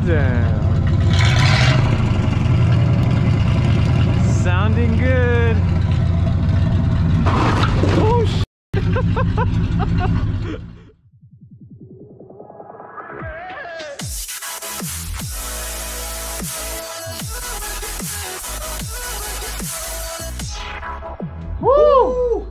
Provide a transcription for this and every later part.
down. Sounding good. Oh shit. Woo!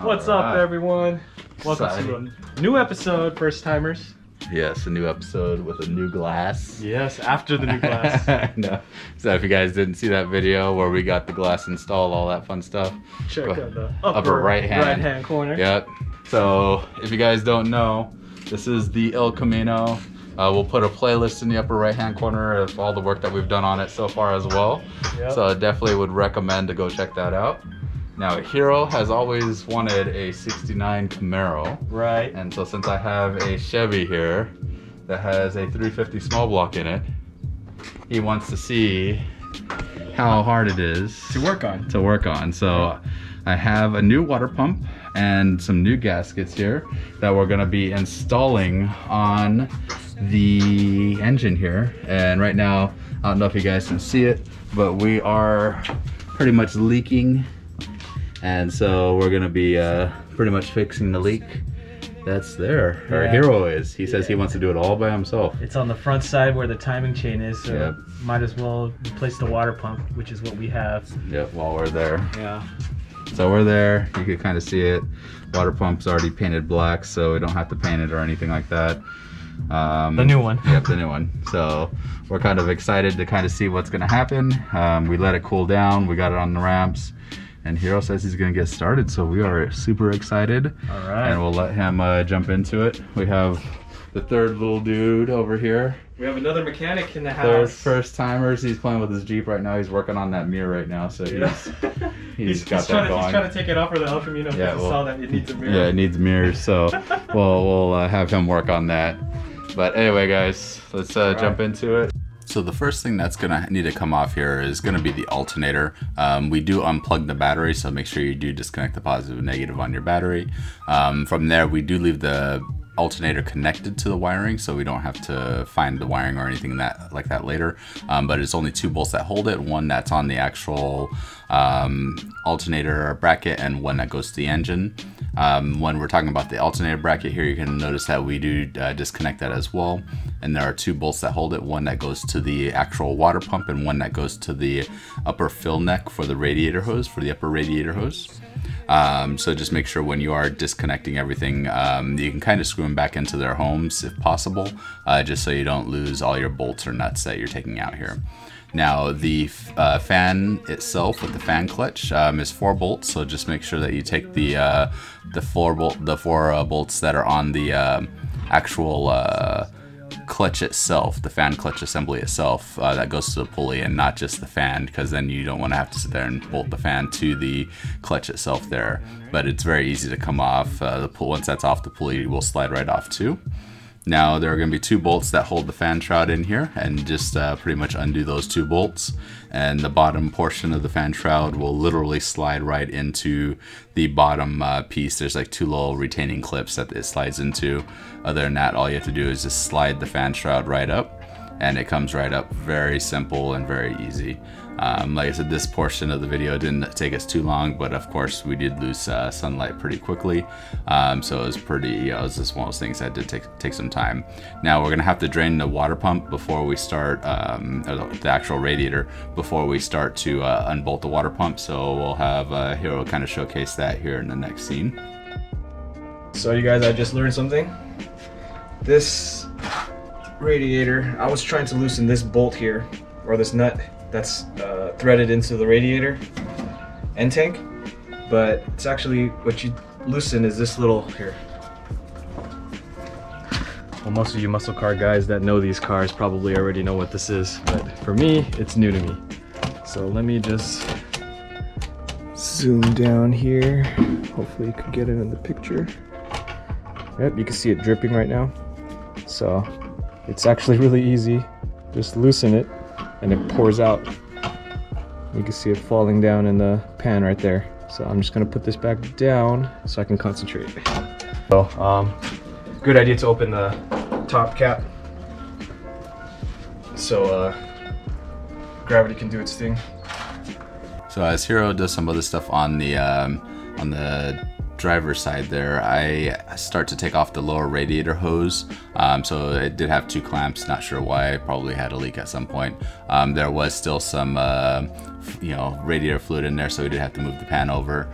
What's up, everyone? Welcome to a new episode, first timers. Yes, a new episode with a new glass. Yes, after the new glass. No. So if you guys didn't see that video where we got the glass installed, all that fun stuff, check out the upper right hand corner. Yep. So if you guys don't know, this is the El Camino. We'll put a playlist in the upper right hand corner of all the work that we've done on it so far as well. Yep. So I definitely would recommend to go check that out. Now, Hiro has always wanted a '69 Camaro. Right. And so since I have a Chevy here that has a 350 small block in it, he wants to see how hard it is to work on. So I have a new water pump and some new gaskets here that we're gonna be installing on the engine here. And right now, I don't know if you guys can see it, but we are pretty much leaking. And so we're gonna be pretty much fixing the leak that's there. Yeah. Our Hiro is. He says he wants to do it all by himself. It's on the front side where the timing chain is, so Yep. might as well replace the water pump, which is what we have. Yep, while we're there. Yeah. So we're there, you can kind of see it. Water pump's already painted black, so we don't have to paint it or anything like that. The new one. Yep, the new one. So we're kind of excited to kind of see what's gonna happen. We let it cool down, we got it on the ramps. And Hiro says he's gonna get started, so we are super excited. All right. And we'll let him jump into it. We have the third little dude over here. We have another mechanic in the house. First timers. He's playing with his Jeep right now. He's working on that mirror right now, so he's got that going. He's trying to take it off for the El Camino because he saw that it needs a mirror. Yeah, it needs mirrors, so we'll have him work on that. But anyway, guys, let's jump into it. So the first thing that's gonna need to come off here is gonna be the alternator. We do unplug the battery, so make sure you do disconnect the positive and negative on your battery. From there, we do leave the alternator connected to the wiring, so we don't have to find the wiring or anything like that later. But it's only 2 bolts that hold it, one that's on the actual alternator bracket and one that goes to the engine. When we're talking about the alternator bracket here, you can notice that we do disconnect that as well. And there are 2 bolts that hold it, one that goes to the actual water pump and one that goes to the upper fill neck for the radiator hose, for the upper radiator hose. So just make sure when you are disconnecting everything, you can kind of screw them back into their homes if possible, just so you don't lose all your bolts or nuts that you're taking out here. Now the fan itself with the fan clutch is 4 bolts, so just make sure that you take the 4 bolts that are on the actual clutch itself, the fan clutch assembly itself, that goes to the pulley and not just the fan, because then you don't want to have to sit there and bolt the fan to the clutch itself there. But it's very easy to come off. Once that's off, the pulley will slide right off too. Now there are going to be 2 bolts that hold the fan shroud in here, and just pretty much undo those 2 bolts, and the bottom portion of the fan shroud will literally slide right into the bottom piece. There's like 2 little retaining clips that it slides into. Other than that, all you have to do is just slide the fan shroud right up, and it comes right up. Very simple and very easy. Like I said, this portion of the video didn't take us too long, but of course we did lose sunlight pretty quickly, so it was pretty, it was just one of those things that did take some time. Now we're gonna have to drain the water pump before we start, or the actual radiator, before we start to unbolt the water pump, so we'll have Hiro kind of showcase that here in the next scene. So you guys, I just learned something. This radiator, I was trying to loosen this bolt here, or this nut that's threaded into the radiator end tank, but it's actually, what you loosen is this little, here. Well, most of you muscle car guys that know these cars probably already know what this is, but for me, it's new to me. So let me just zoom down here. Hopefully you can get it in the picture. Yep, you can see it dripping right now. So it's actually really easy. Just loosen it and it pours out. You can see it falling down in the pan right there. So I'm just gonna put this back down so I can concentrate. So, good idea to open the top cap. so gravity can do its thing. So as Hiro does some other stuff on the driver's side there, I start to take off the lower radiator hose. So it did have 2 clamps, not sure why, probably had a leak at some point. There was still some radiator fluid in there, so we did have to move the pan over.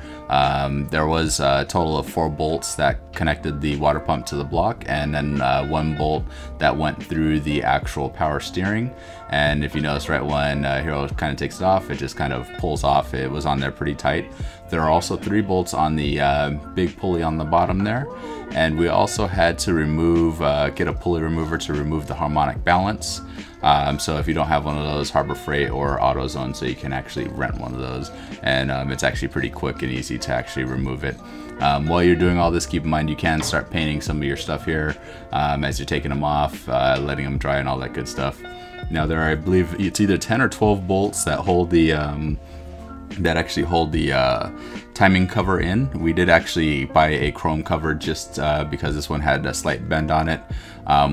There was a total of 4 bolts that connected the water pump to the block, and then 1 bolt that went through the actual power steering. And if you notice, right when Hiro kind of takes it off, it just kind of pulls off. It was on there pretty tight. There are also 3 bolts on the big pulley on the bottom there, and we also had to remove, get a pulley remover to remove the harmonic balance. So if you don't have one of those, Harbor Freight or AutoZone, so you can actually rent one of those, and it's actually pretty quick and easy to actually remove it. While you're doing all this, keep in mind you can start painting some of your stuff here as you're taking them off, letting them dry and all that good stuff. Now there are, I believe it's either 10 or 12 bolts that hold the actually hold the timing cover in. We did actually buy a chrome cover just because this one had a slight bend on it,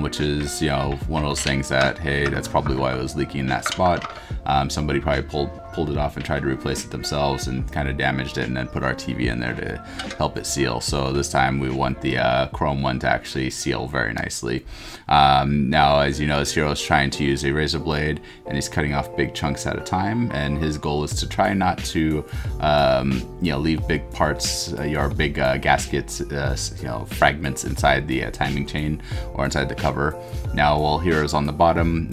which is, you know, one of those things that, hey, that's probably why it was leaking in that spot. Somebody probably pulled it off and tried to replace it themselves and kind of damaged it, and then put our TV in there to help it seal. So this time we want the chrome one to actually seal very nicely. Now, as you know, Hiro's trying to use a razor blade, and he's cutting off big chunks at a time, and his goal is to try not to leave big parts, your big gaskets, fragments inside the timing chain or inside the cover. Now, while Hiro's on the bottom,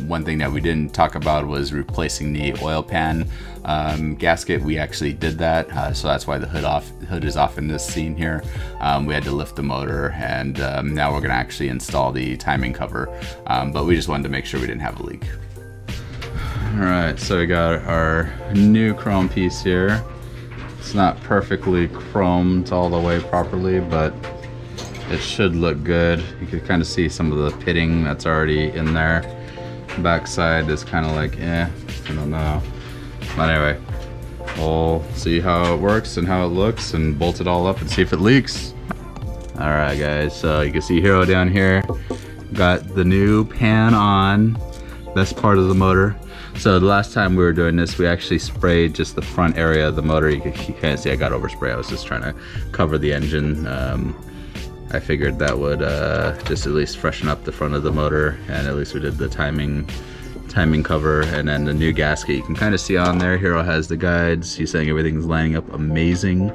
one thing that we didn't talk about was replacing the oil pan gasket. We actually did that, so that's why the hood is off in this scene here. We had to lift the motor, and now we're gonna actually install the timing cover, but we just wanted to make sure we didn't have a leak. All right, so we got our new chrome piece here. It's not perfectly chromed all the way properly, but it should look good. You can kind of see some of the pitting that's already in there. Backside is kind of like, I don't know. But anyway, we'll see how it works and how it looks, and bolt it all up and see if it leaks. All right, guys, so you can see Hiro down here. Got the new pan on, best part of the motor. So the last time we were doing this, we actually sprayed just the front area of the motor. You can't see I got overspray. I was just trying to cover the engine. I figured that would just at least freshen up the front of the motor, and at least we did the timing cover. And then the new gasket, you can kind of see on there, Hiro has the guides. He's saying everything's lining up amazing,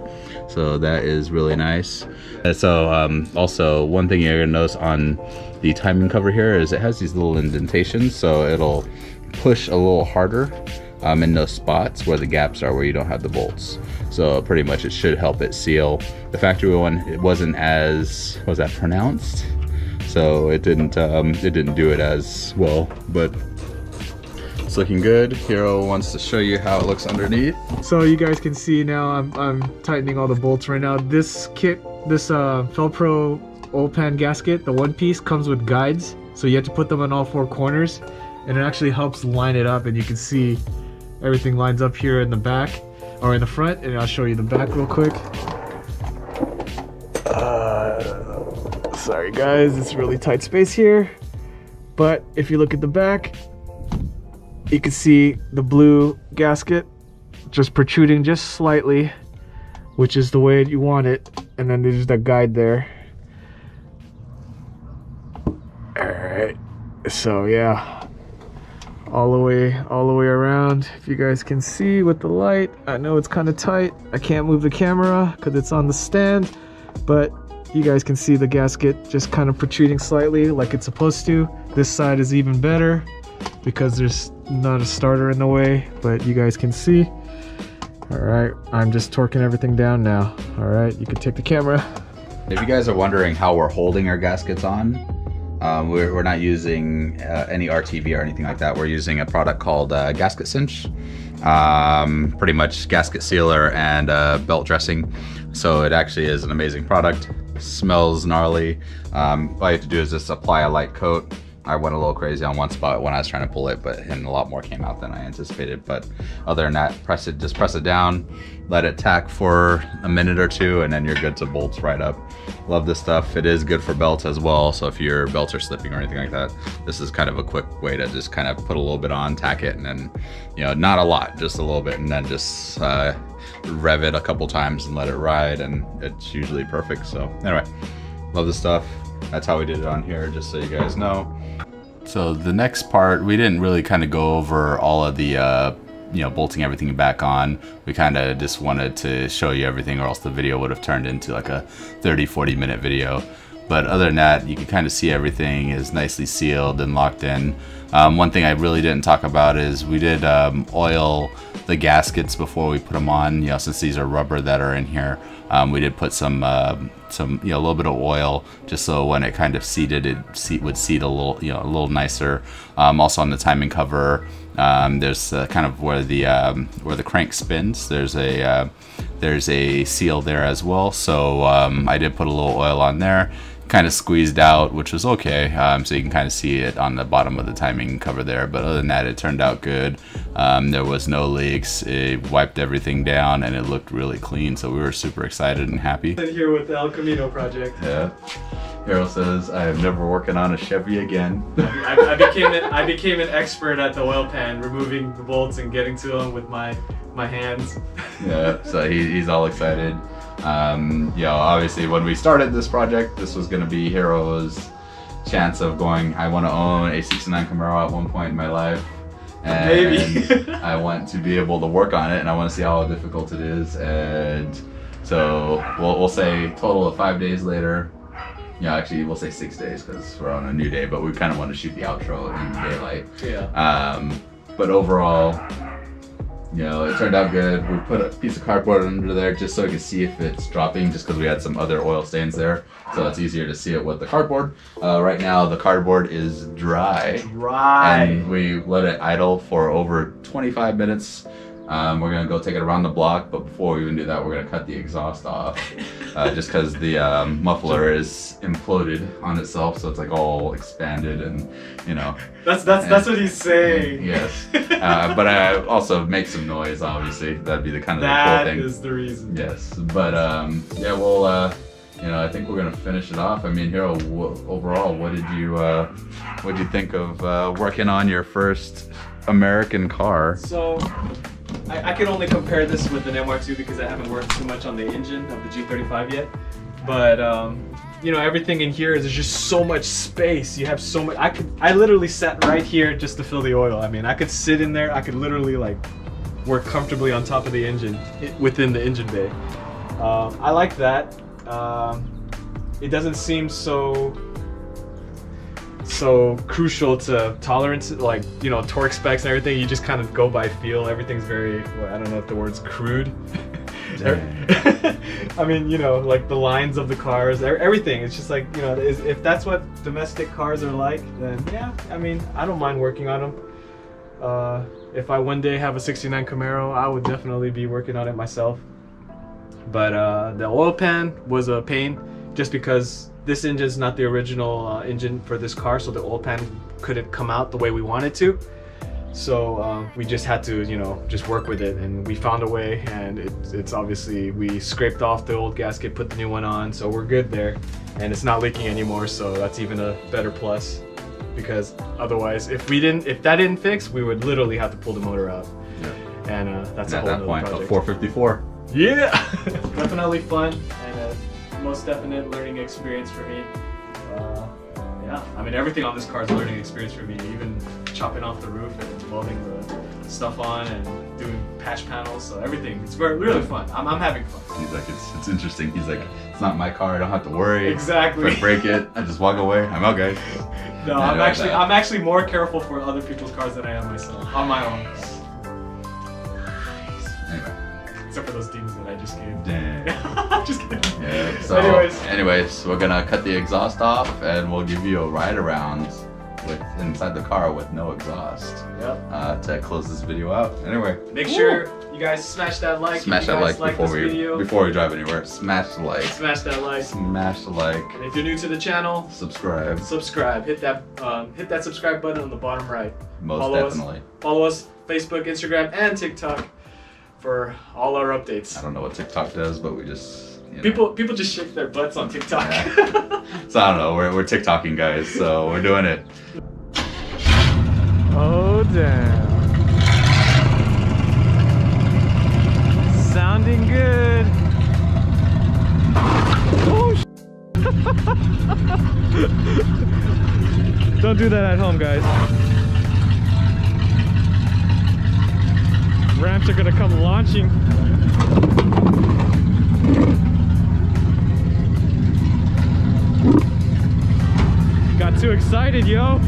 so that is really nice. And so also one thing you're gonna notice on the timing cover here is it has these little indentations, so it'll push a little harder in those spots where the gaps are, where you don't have the bolts. So pretty much it should help it seal. The factory one, it wasn't as, was that pronounced? So it didn't do it as well, but it's looking good. Hiro wants to show you how it looks underneath. So you guys can see now I'm tightening all the bolts right now. This kit, this Felpro oil pan gasket, the one piece comes with guides, so you have to put them on all 4 corners, and it actually helps line it up, and you can see everything lines up here in the back or in the front, and I'll show you the back real quick. Sorry guys, it's really tight space here, but if you look at the back, you can see the blue gasket just protruding just slightly, which is the way you want it, and then there's that guide there. Alright, so yeah, all the way around. If you guys can see with the light, I know it's kind of tight. I can't move the camera because it's on the stand, but you guys can see the gasket just kind of protruding slightly like it's supposed to. This side is even better because there's not a starter in the way, but you guys can see. All right, I'm just torquing everything down now. All right, you can take the camera. If you guys are wondering how we're holding our gaskets on, we're not using any RTV or anything like that. We're using a product called Gasket Cinch. Pretty much gasket sealer and belt dressing. So it actually is an amazing product. Smells gnarly. All you have to do is just apply a light coat, I went a little crazy on one spot when I was trying to pull it, and a lot more came out than I anticipated. But other than that, just press it down, let it tack for a minute or two, and then you're good to bolt right up. Love this stuff. It is good for belts as well. So if your belts are slipping or anything like that, this is kind of a quick way to just kind of put a little bit on, tack it, and then, you know, not a lot, just a little bit, and then just rev it a couple times and let it ride, and it's usually perfect. So anyway, love this stuff. That's how we did it on here, just so you guys know. So the next part, we didn't really kind of go over all of the you know, bolting everything back on. We kind of just wanted to show you everything, or else the video would have turned into like a 30-40 minute video. But other than that, you can kind of see everything is nicely sealed and locked in. One thing I really didn't talk about is we did oil the gaskets before we put them on. You know, since these are rubber that are in here, we did put some you know, a little bit of oil, just so when it kind of seated, it would seat a little, you know, a little nicer. Also on the timing cover, there's kind of where the crank spins, there's a seal there as well. So I did put a little oil on there, kind of squeezed out, which was okay. So you can kind of see it on the bottom of the timing cover there. But other than that, it turned out good. There was no leaks. It wiped everything down, and it looked really clean. So we were super excited and happy. Here with the El Camino project. Yeah. Hiro says, I am never working on a Chevy again. I became an expert at the oil pan, removing the bolts and getting to them with my hands. Yeah, so he's all excited. You know, obviously when we started this project, this was going to be Hiro's chance of going, I want to own a 69 Camaro at one point in my life. And maybe. I want to be able to work on it, and I want to see how difficult it is. And so we'll say total of 5 days later. Yeah, actually we'll say 6 days because we're on a new day, but we kind of want to shoot the outro in daylight. Yeah. But overall, you know, it turned out good. We put a piece of cardboard under there just so we could see if it's dropping, just because we had some other oil stains there. So it's easier to see it with the cardboard. Right now the cardboard is dry. And we let it idle for over 25 minutes. We're gonna go take it around the block, but before we even do that, we're gonna cut the exhaust off, just because the muffler is imploded on itself, so it's like all expanded, and you know. That's what he's saying. Yes, but I also make some noise. Obviously, that'd be the kind of the cool thing. That is the reason. Yes, but yeah, we'll. You know, I think we're gonna finish it off. I mean, Hiro, overall, what did you think of working on your first American car? So. I can only compare this with an MR2 because I haven't worked too much on the engine of the G35 yet. But you know, everything in here is just so much space. You have so much. I literally sat right here just to fill the oil. I mean, I could sit in there. I could literally like work comfortably on top of the engine within the engine bay. I like that. It doesn't seem so crucial to tolerance, like, you know, torque specs and everything. You just kind of go by feel. Everything's very, well, I don't know if the word's crude. I mean, you know, like the lines of the cars, everything. It's just like, you know, if that's what domestic cars are like, then yeah, I mean, I don't mind working on them. If I one day have a 69 Camaro, I would definitely be working on it myself. But the oil pan was a pain, just because this engine's not the original engine for this car, so the oil pan couldn't come out the way we wanted to. So we just had to, you know, just work with it, and we found a way, and it's obviously, we scraped off the old gasket, put the new one on, so we're good there. And it's not leaking anymore, so that's even a better plus, because otherwise, if that didn't fix, we would literally have to pull the motor out. Yeah. And that's a whole other project. At that point, a 454. Yeah! Definitely fun, and a most definite learning experience for me. Yeah, I mean, everything on this car is a learning experience for me. Even chopping off the roof and welding the stuff on and doing patch panels, so everything. It's really fun. I'm having fun. He's like, it's interesting. He's like, it's not my car. I don't have to worry. Exactly. If I break it, I just walk away. I'm out, guys. No, I'm actually more careful for other people's cars than I am myself, on my own. Anyway. Except for those demons that I just gave. Damn. Just kidding. Yeah, so anyways, we're gonna cut the exhaust off and we'll give you a ride around with inside the car with no exhaust. Yep. To close this video out. Anyway, make sure you guys smash that like. Smash that like before we drive anywhere. Smash the like. Smash that like. Smash the like. And if you're new to the channel, subscribe. Subscribe. Hit that subscribe button on the bottom right. Most definitely. Follow us Facebook, Instagram, and TikTok for all our updates. I don't know what TikTok does, but we just people just shake their butts on TikTok. Yeah. So I don't know. We're TikToking guys, so we're doing it. Oh damn! Sounding good. Oh. Don't do that at home, guys. Ramps are gonna come launching. Got too excited, yo.